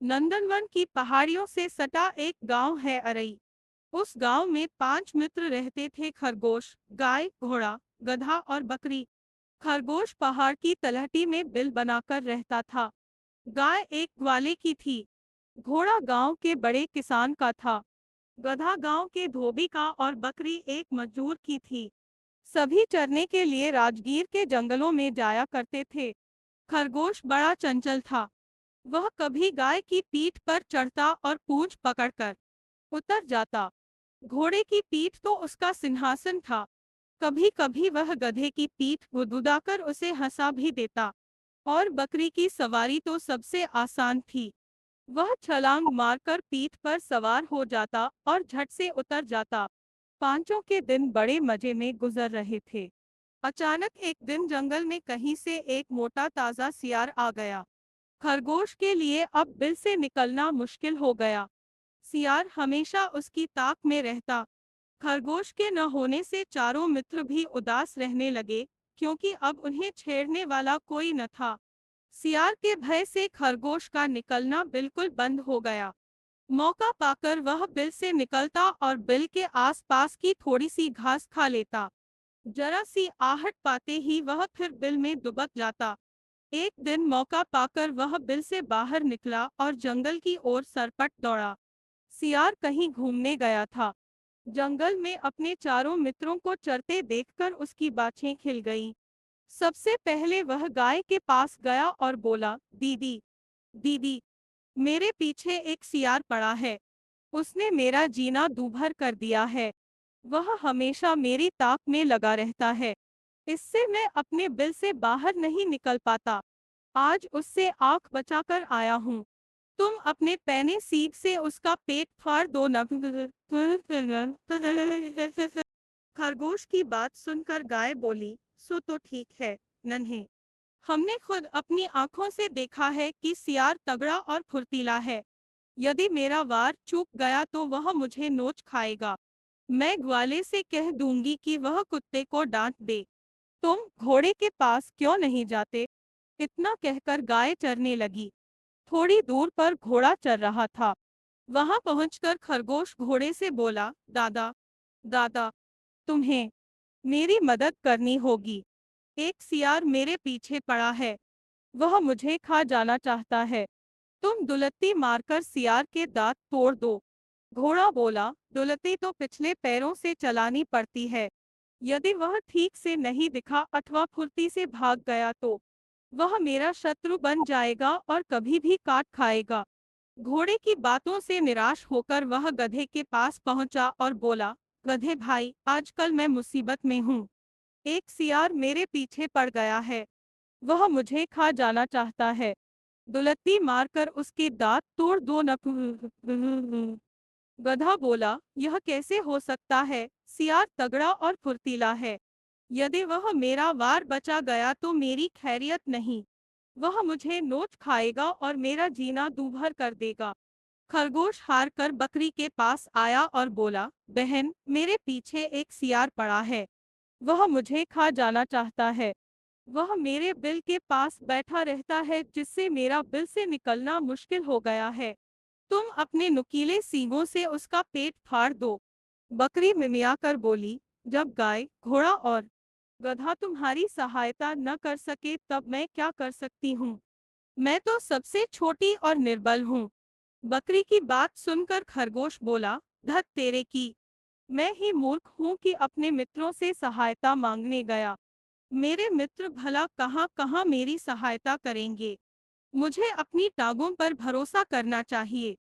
नंदनवन की पहाड़ियों से सटा एक गांव है अरई। उस गांव में 5 मित्र रहते थे, खरगोश, गाय, घोड़ा, गधा और बकरी। खरगोश पहाड़ की तलहटी में बिल बनाकर रहता था। गाय एक ग्वाले की थी। घोड़ा गांव के बड़े किसान का था। गधा गांव के धोबी का और बकरी एक मजदूर की थी। सभी चरने के लिए राजगीर के जंगलों में जाया करते थे। खरगोश बड़ा चंचल था। वह कभी गाय की पीठ पर चढ़ता और पूंछ पकड़कर उतर जाता। घोड़े की पीठ तो उसका सिंहासन था। कभी कभी वह गधे की पीठ गुदगुदाकर उसे हंसा भी देता। और बकरी की सवारी तो सबसे आसान थी। वह छलांग मारकर पीठ पर सवार हो जाता और झट से उतर जाता। पांचों के दिन बड़े मजे में गुजर रहे थे। अचानक एक दिन जंगल में कहीं से एक मोटा ताजा सियार आ गया। खरगोश के लिए अब बिल से निकलना मुश्किल हो गया। सियार हमेशा उसकी ताक में रहता। खरगोश के न होने से चारों मित्र भी उदास रहने लगे, क्योंकि अब उन्हें छेड़ने वाला कोई न था। सियार के भय से खरगोश का निकलना बिल्कुल बंद हो गया। मौका पाकर वह बिल से निकलता और बिल के आसपास की थोड़ी सी घास खा लेता। जरा सी आहट पाते ही वह फिर बिल में दुबक जाता। एक दिन मौका पाकर वह बिल से बाहर निकला और जंगल की ओर सरपट दौड़ा। सियार कहीं घूमने गया था। जंगल में अपने चारों मित्रों को चरते देखकर उसकी बाछें खिल गईं। सबसे पहले वह गाय के पास गया और बोला, दीदी, दीदी, मेरे पीछे एक सियार पड़ा है। उसने मेरा जीना दूभर कर दिया है। वह हमेशा मेरी ताक में लगा रहता है। इससे मैं अपने बिल से बाहर नहीं निकल पाता। आज उससे आंख बचाकर आया हूँ। तुम अपने पैने सींग से उसका पेट फाड़ दो न। खरगोश की बात सुनकर गाय बोली, सो तो ठीक है, नन्हे। हमने खुद अपनी आंखों से देखा है कि सियार तगड़ा और फुर्तीला है। यदि मेरा वार चूक गया तो वह मुझे नोच खाएगा। मैं ग्वाले से कह दूंगी कि वह कुत्ते को डांट दे। तुम घोड़े के पास क्यों नहीं जाते? इतना कहकर गाय चरने लगी। थोड़ी दूर पर घोड़ा चर रहा था। वहां पहुंचकर खरगोश घोड़े से बोला, दादा, दादा, तुम्हें मेरी मदद करनी होगी। एक सियार मेरे पीछे पड़ा है। वह मुझे खा जाना चाहता है। तुम दुलत्ती मारकर सियार के दांत तोड़ दो। घोड़ा बोला, दुलत्ती तो पिछले पैरों से चलानी पड़ती है। यदि वह ठीक से नहीं दिखा अथवा फुर्ती से भाग गया तो वह मेरा शत्रु बन जाएगा और कभी भी काट खाएगा। घोड़े की बातों से निराश होकर वह गधे के पास पहुंचा और बोला, गधे भाई, आजकल मैं मुसीबत में हूँ। एक सियार मेरे पीछे पड़ गया है। वह मुझे खा जाना चाहता है। दुलत्ती मारकर उसके दांत तोड़ दो न। गधा बोला, यह कैसे हो सकता है? सियार तगड़ा और फुर्तीला है। यदि वह मेरा वार बचा गया तो मेरी खैरियत नहीं। वह मुझे नोच खाएगा और मेरा जीना दूभर कर देगा। खरगोश हार कर बकरी के पास आया और बोला, बहन, मेरे पीछे एक सियार पड़ा है। वह मुझे खा जाना चाहता है। वह मेरे बिल के पास बैठा रहता है, जिससे मेरा बिल से निकलना मुश्किल हो गया है। तुम अपने नुकीले सींगों से उसका पेट फाड़ दो। बकरी मिमियाकर बोली, जब गाय, घोड़ा और गधा तुम्हारी सहायता न कर सके तब मैं क्या कर सकती हूँ? मैं तो सबसे छोटी और निर्बल हूँ। बकरी की बात सुनकर खरगोश बोला, धत तेरे की। मैं ही मूर्ख हूँ कि अपने मित्रों से सहायता मांगने गया। मेरे मित्र भला कहाँ कहाँ मेरी सहायता करेंगे। मुझे अपनी टांगों पर भरोसा करना चाहिए।